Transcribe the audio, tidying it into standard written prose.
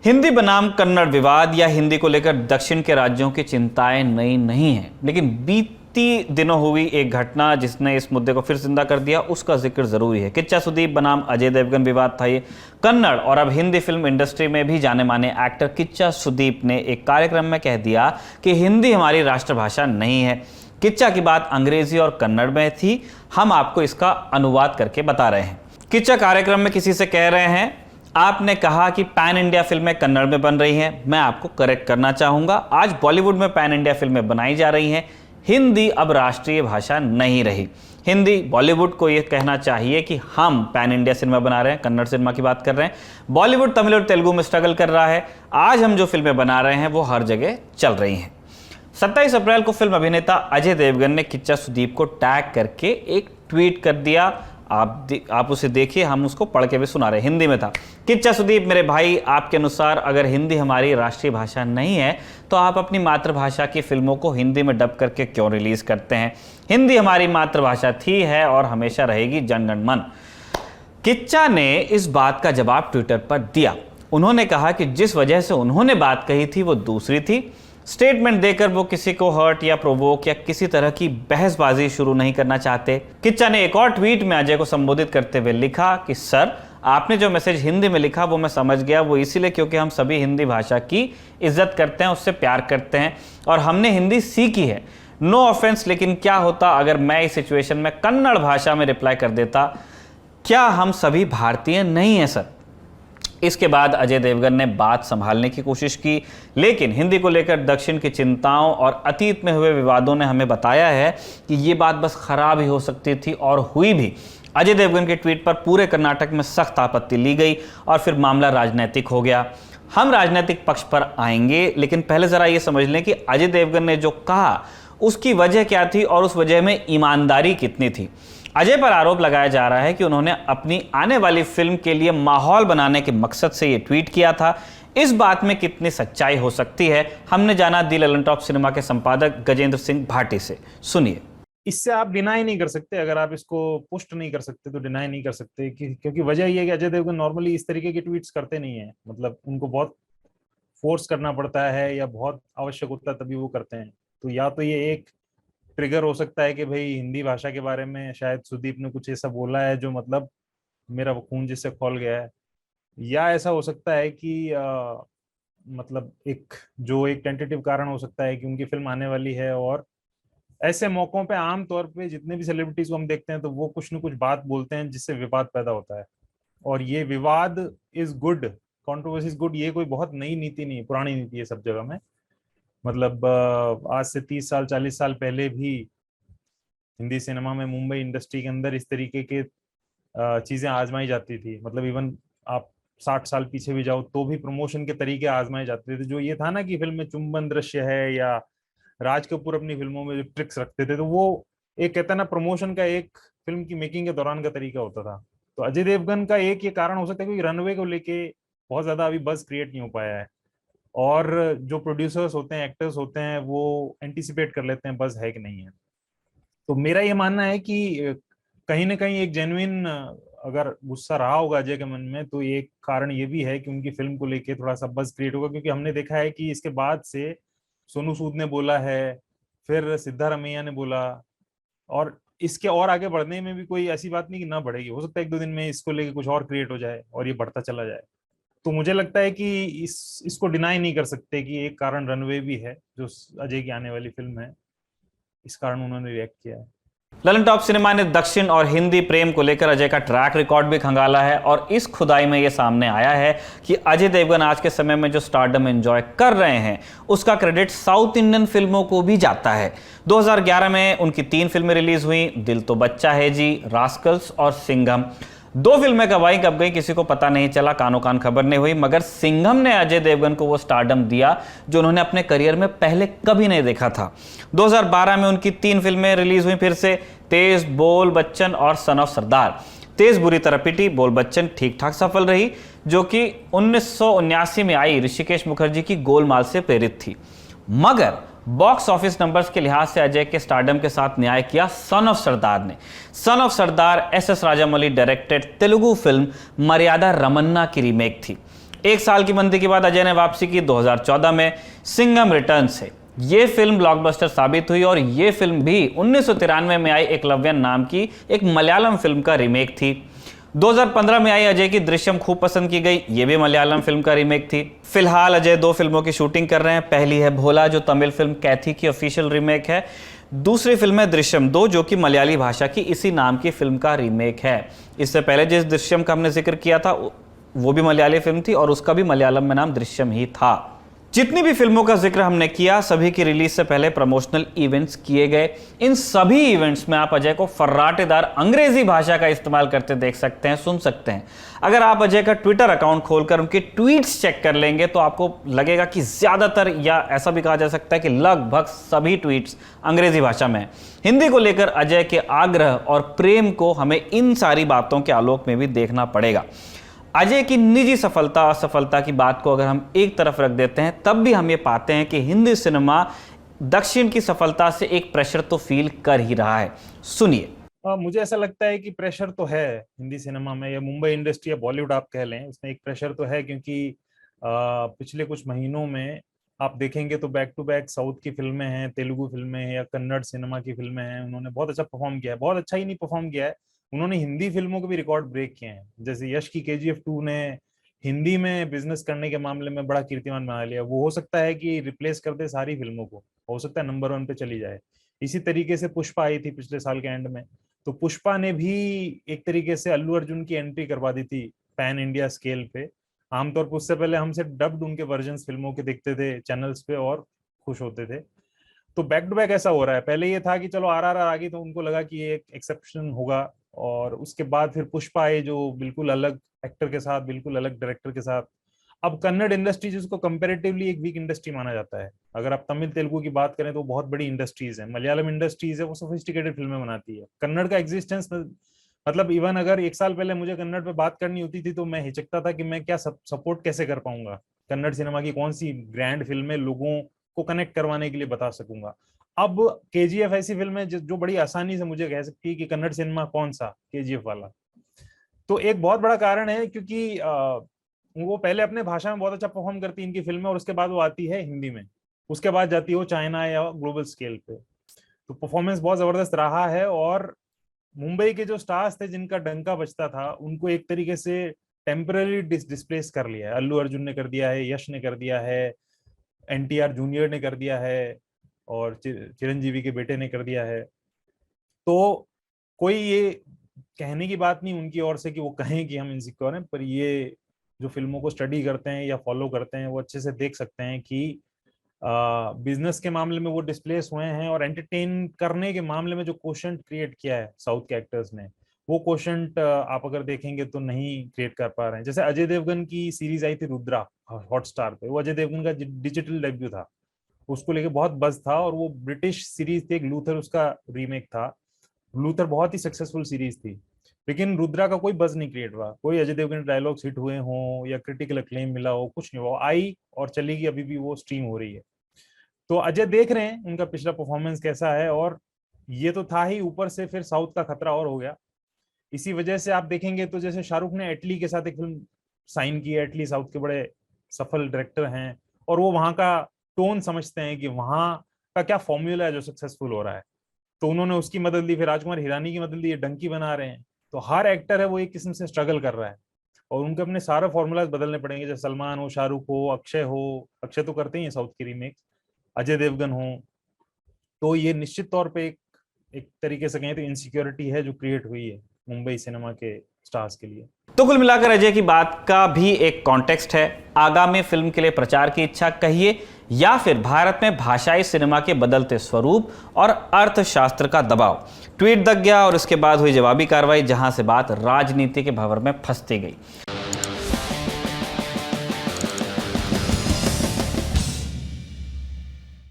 हिंदी बनाम कन्नड़ विवाद या हिंदी को लेकर दक्षिण के राज्यों की चिंताएं नई नहीं हैं, लेकिन बीती दिनों हुई एक घटना जिसने इस मुद्दे को फिर जिंदा कर दिया, उसका जिक्र जरूरी है। किच्चा सुदीप बनाम अजय देवगन विवाद था ये। कन्नड़ और अब हिंदी फिल्म इंडस्ट्री में भी जाने माने एक्टर किच्चा सुदीप ने एक कार्यक्रम में कह दिया कि हिंदी हमारी राष्ट्रभाषा नहीं है। किच्चा की बात अंग्रेजी और कन्नड़ में थी, हम आपको इसका अनुवाद करके बता रहे हैं। किच्चा कार्यक्रम में किसी से कह रहे हैं, आपने कहा कि पैन इंडिया फिल्में कन्नड़ में बन रही हैं। मैं आपको करेक्ट करना चाहूंगा, आज बॉलीवुड में पैन इंडिया फिल्में बनाई जा रही हैं। हिंदी अब राष्ट्रीय भाषा नहीं रही। हिंदी बॉलीवुड को यह कहना चाहिए कि हम पैन इंडिया सिनेमा बना रहे हैं, कन्नड़ सिनेमा की बात कर रहे हैं। बॉलीवुड तमिल और तेलुगु में स्ट्रगल कर रहा है। आज हम जो फिल्में बना रहे हैं वो हर जगह चल रही हैं। 27 अप्रैल को फिल्म अभिनेता अजय देवगन ने किच्चा सुदीप को टैग करके एक ट्वीट कर दिया। आप उसे देखिए, हम उसको पढ़ के भी सुना रहे। हिंदी में था, किच्चा सुदीप मेरे भाई, आपके अनुसार अगर हिंदी हमारी राष्ट्रीय भाषा नहीं है तो आप अपनी मातृभाषा की फिल्मों को हिंदी में डब करके क्यों रिलीज करते हैं? हिंदी हमारी मातृभाषा थी, है और हमेशा रहेगी, जनगण मन। किच्चा ने इस बात का जवाब ट्विटर पर दिया। उन्होंने कहा कि जिस वजह से उन्होंने बात कही थी वो दूसरी थी। स्टेटमेंट देकर वो किसी को हर्ट या प्रोवोक या किसी तरह की बहसबाजी शुरू नहीं करना चाहते। किच्चा ने एक और ट्वीट में अजय को संबोधित करते हुए लिखा कि सर, आपने जो मैसेज हिंदी में लिखा वो मैं समझ गया, वो इसीलिए क्योंकि हम सभी हिंदी भाषा की इज्जत करते हैं, उससे प्यार करते हैं और हमने हिंदी सीखी है। नो ऑफेंस, लेकिन क्या होता अगर मैं इस सिचुएशन में कन्नड़ भाषा में रिप्लाई कर देता? क्या हम सभी भारतीय नहीं हैं सर? इसके बाद अजय देवगन ने बात संभालने की कोशिश की, लेकिन हिंदी को लेकर दक्षिण की चिंताओं और अतीत में हुए विवादों ने हमें बताया है कि ये बात बस खराब ही हो सकती थी और हुई भी। अजय देवगन के ट्वीट पर पूरे कर्नाटक में सख्त आपत्ति ली गई और फिर मामला राजनीतिक हो गया। हम राजनीतिक पक्ष पर आएंगे, लेकिन पहले जरा ये समझ लें कि अजय देवगन ने जो कहा उसकी वजह क्या थी और उस वजह में ईमानदारी कितनी थी। अजय पर आरोप लगाया जा रहा है कि उन्होंने अपनी आने वाली फिल्म के लिए माहौल बनाने के मकसद से यह ट्वीट किया था। इस बात में कितनी सच्चाई हो सकती है, हमने जाना दी ललन टॉप सिनेमा के संपादक गजेंद्र सिंह भाटी से। सुनिए। इससे आप डिनाई नहीं कर सकते, अगर आप इसको पुष्ट नहीं कर सकते तो डिनाई नहीं कर सकते क्योंकि वजह यह है कि अजय देवगन नॉर्मली इस तरीके के ट्वीट्स करते नहीं है। मतलब उनको बहुत फोर्स करना पड़ता है या बहुत आवश्यक होता है तभी वो करते हैं। तो या तो ये एक ट्रिगर हो सकता है कि भाई हिंदी भाषा के बारे में शायद सुदीप ने कुछ ऐसा बोला है जो मतलब मेरा खून जिससे खौल गया है, या ऐसा हो सकता है कि मतलब एक टेंटेटिव कारण हो सकता है कि उनकी फिल्म आने वाली है और ऐसे मौकों पे आम तौर पे जितने भी सेलिब्रिटीज को हम देखते हैं तो वो कुछ न कुछ बात बोलते हैं जिससे विवाद पैदा होता है। और ये विवाद is good, controversy is good. ये कोई बहुत नई नीति नहीं, पुरानी नीति है सब जगह में। मतलब आज से 30 साल 40 साल पहले भी हिंदी सिनेमा में मुंबई इंडस्ट्री के अंदर इस तरीके के चीजें आजमाई जाती थी। मतलब इवन आप 60 साल पीछे भी जाओ तो भी प्रमोशन के तरीके आजमाए जाते थे। जो ये था ना कि फिल्म में चुंबन दृश्य है, या राज कपूर अपनी फिल्मों में जो ट्रिक्स रखते थे, तो वो एक कहता है ना प्रमोशन का एक फिल्म की मेकिंग के दौरान का तरीका होता था। तो अजय देवगन का एक ये कारण हो सकता है क्योंकि रनवे को लेके बहुत ज्यादा अभी बज क्रिएट नहीं हो पाया है और जो प्रोड्यूसर्स होते हैं, एक्टर्स होते हैं, वो एंटिसिपेट कर लेते हैं बस है कि नहीं है। तो मेरा ये मानना है कि कहीं ना कहीं एक जेन्युइन अगर गुस्सा रहा होगा अजय के मन में तो एक कारण ये भी है कि उनकी फिल्म को लेके थोड़ा सा बज क्रिएट होगा। क्योंकि हमने देखा है कि इसके बाद से सोनू सूद ने बोला है, फिर सिद्धारमैया ने बोला, और इसके और आगे बढ़ने में भी कोई ऐसी बात नहीं कि ना बढ़ेगी। हो सकता है 1-2 दिन में इसको लेके कुछ और क्रिएट हो जाए और ये बढ़ता चला जाए। तो मुझे लगता है कि इसको डिनाई नहीं कर सकते कि एक कारण रनवे भी है जो अजय की आने वाली फिल्म है, इस कारण उन्होंने रिएक्ट किया है। ललन टॉप सिनेमा ने दक्षिण और हिंदी प्रेम को लेकर अजय का ट्रैक रिकॉर्ड भी खंगाला है और इस खुदाई में यह सामने आया है कि अजय देवगन आज के समय में जो स्टारडम एंजॉय कर रहे हैं उसका क्रेडिट साउथ इंडियन फिल्मों को भी जाता है। 2011 में उनकी 3 फिल्में रिलीज हुई, दिल तो बच्चा है जी, रास्कल्स और सिंघम। 2 फिल्में कब आई कब गई किसी को पता नहीं चला, कानो कान खबर नहीं हुई, मगर सिंघम ने अजय देवगन को वो स्टारडम दिया जो उन्होंने अपने करियर में पहले कभी नहीं देखा था। 2012 में उनकी 3 फिल्में रिलीज हुई फिर से, तेज, बोल बच्चन और सन ऑफ सरदार। तेज बुरी तरह पिटी, बोल बच्चन ठीक ठाक सफल रही, जो कि 1979 में आई ऋषिकेश मुखर्जी की गोलमाल से प्रेरित थी। मगर बॉक्स ऑफिस नंबर्स के लिहाज से अजय के स्टारडम के साथ न्याय किया सन ऑफ सरदार ने। Son of Sardar S Rajamouli directed Telugu film मर्यादा रमन्ना की रीमेक थी। एक साल की बंदी के बाद अजय ने वापसी की 2014 में सिंघम रिटर्न से। ये फिल्म ब्लॉकबस्टर साबित हुई और ये फिल्म भी 1993 में आई एकलव्यन नाम की एक मलयालम फिल्म का रीमेक थी। 2015 में आई अजय की दृश्यम खूब पसंद की गई, ये भी मलयालम फिल्म का रीमेक थी। फिलहाल अजय 2 फिल्मों की शूटिंग कर रहे हैं। पहली है भोला जो तमिल फिल्म कैथी की ऑफिशियल रीमेक है। दूसरी फिल्म है दृश्यम 2 जो कि मलयाली भाषा की इसी नाम की फिल्म का रीमेक है। इससे पहले जिस दृश्यम का हमने जिक्र किया था वो भी मलयाली फिल्म थी और उसका भी मलयालम में नाम दृश्यम ही था। जितनी भी फिल्मों का जिक्र हमने किया सभी की रिलीज से पहले प्रमोशनल इवेंट्स किए गए। इन सभी इवेंट्स में आप अजय को फर्राटेदार अंग्रेजी भाषा का इस्तेमाल करते देख सकते हैं, सुन सकते हैं। अगर आप अजय का ट्विटर अकाउंट खोलकर उनके ट्वीट्स चेक कर लेंगे तो आपको लगेगा कि ज्यादातर, या ऐसा भी कहा जा सकता है कि लगभग सभी ट्वीट्स अंग्रेजी भाषा में हैं। हिंदी को लेकर अजय के आग्रह और प्रेम को हमें इन सारी बातों के आलोक में भी देखना पड़ेगा। अजय की निजी सफलता असफलता की बात को अगर हम एक तरफ रख देते हैं तब भी हम ये पाते हैं कि हिंदी सिनेमा दक्षिण की सफलता से एक प्रेशर तो फील कर ही रहा है। सुनिए। मुझे ऐसा लगता है कि प्रेशर तो है हिंदी सिनेमा में, या मुंबई इंडस्ट्री या बॉलीवुड आप कह लें, उसमें एक प्रेशर तो है क्योंकि पिछले कुछ महीनों में आप देखेंगे तो बैक टू बैक साउथ की फिल्में हैं, तेलुगु फिल्में हैं या कन्नड़ सिनेमा की फिल्में हैं, उन्होंने बहुत अच्छा परफॉर्म किया है। बहुत अच्छा ही नहीं परफॉर्म किया है, उन्होंने हिंदी फिल्मों के भी रिकॉर्ड ब्रेक किए हैं। जैसे यश की KGF 2 ने हिंदी में बिजनेस करने के मामले में बड़ा कीर्तिमान बना लिया। वो हो सकता है कि रिप्लेस कर दे सारी फिल्मों को, हो सकता है नंबर 1 पे चली जाए। इसी तरीके से पुष्पा आई थी पिछले साल के एंड में, तो पुष्पा ने भी एक तरीके से अल्लू अर्जुन की एंट्री करवा दी थी पैन इंडिया स्केल पे। आमतौर पर उससे पहले हमसे डब्ड उनके वर्जन फिल्मों के देखते थे चैनल्स पे और खुश होते थे। तो बैक टू बैक ऐसा हो रहा है। पहले ये था कि चलो RRR आ गई तो उनको लगा कि ये एक एक्सेप्शन होगा, और उसके बाद फिर पुष्पा आए जो बिल्कुल अलग एक्टर के साथ, बिल्कुल अलग डायरेक्टर के साथ। अब कन्नड़ इंडस्ट्री जिसको कंपैरेटिवली एक वीक इंडस्ट्री माना जाता है, अगर आप तमिल तेलुगु की बात करें तो बहुत बड़ी इंडस्ट्रीज है। मलयालम इंडस्ट्रीज है, वो सोफिस्टिकेटेड फिल्में बनाती है। कन्नड़ का एग्जिस्टेंस, मतलब इवन अगर एक साल पहले मुझे कन्नड़ पे बात करनी होती थी तो मैं हिचकता था कि मैं क्या सपोर्ट कैसे कर पाऊंगा, कन्नड़ सिनेमा की कौन सी ग्रैंड फिल्में लोगों को कनेक्ट करवाने के लिए बता सकूंगा। अब KGF ऐसी फिल्म है जो बड़ी आसानी से मुझे कह सकती है कि कन्नड़ सिनेमा कौन सा, KGF वाला। तो एक बहुत बड़ा कारण है क्योंकि वो पहले अपने भाषा में बहुत अच्छा परफॉर्म करती है इनकी फिल्में, और उसके बाद वो आती है हिंदी में, उसके बाद जाती है वो चाइना या ग्लोबल स्केल पे। तो परफॉर्मेंस बहुत जबरदस्त रहा है, और मुंबई के जो स्टार्स थे जिनका डंका बजता था उनको एक तरीके से टेम्पररी डिस्प्लेस कर लिया है। अल्लू अर्जुन ने कर दिया है, यश ने कर दिया है, NTR जूनियर ने कर दिया है, और चिरंजीवी के बेटे ने कर दिया है। तो कोई ये कहने की बात नहीं उनकी ओर से कि वो कहें कि हम इनसिक्योर हैं, पर ये जो फिल्मों को स्टडी करते हैं या फॉलो करते हैं वो अच्छे से देख सकते हैं कि बिजनेस के मामले में वो डिस्प्लेस हुए हैं, और एंटरटेन करने के मामले में जो क्वोशंट क्रिएट किया है साउथ के एक्टर्स ने, वो क्वोशंट आप अगर देखेंगे तो नहीं क्रिएट कर पा रहे हैं। जैसे अजय देवगन की सीरीज आई थी रुद्रा हॉटस्टार पे, वो अजय देवगन का डिजिटल डेब्यू था, उसको लेके बहुत बज था, और वो ब्रिटिश सीरीज थी एक, लूथर उसका रीमेक था। लूथर बहुत ही सक्सेसफुल सीरीज थी, लेकिन रुद्रा का कोई बज नहीं क्रिएट हुआ, कोई अजय देवगन डायलॉग्स हिट हुए हों या क्रिटिकल अक्लेम मिला हो, कुछ नहीं हुआ। आई और चलेगी, अभी भी वो स्ट्रीम हो रही है। तो अजय देख रहे हैं उनका पिछला परफॉर्मेंस कैसा है, और ये तो था ही, ऊपर से फिर साउथ का खतरा और हो गया। इसी वजह से आप देखेंगे तो जैसे शाहरुख ने एटली के साथ एक फिल्म साइन की है, एटली साउथ के बड़े सफल डायरेक्टर हैं, और वो वहां का टोन समझते हैं कि वहां का क्या फॉर्मूला है जो सक्सेसफुल हो रहा है, तो उन्होंने उसकी मदद ली। फिर राजकुमार हिरानी की मदद ली, ये डंकी बना रहे हैं। तो हर एक्टर है वो एक किस्म से स्ट्रगल कर रहा है, और उनके अपने सारे फॉर्मूलाज बदलने पड़ेंगे। जैसे सलमान हो, शाहरुख हो, अक्षय तो करते ही हैं साउथ की रीमेक, अजय देवगन हो। तो ये निश्चित तौर पे एक तरीके से कहें तो इनसिक्योरिटी है जो क्रिएट हुई है मुंबई सिनेमा के स्टार्स के लिए। तो कुल मिलाकर अजय की बात का भी एक कॉन्टेक्स्ट है। आगामी फिल्म के लिए प्रचार की इच्छा कहिए, या फिर भारत में भाषाई सिनेमा के बदलते स्वरूप और अर्थशास्त्र का दबाव। ट्वीट दग गया और इसके बाद हुई जवाबी कार्रवाई, जहां से बात राजनीति के भंवर में फंसती गई।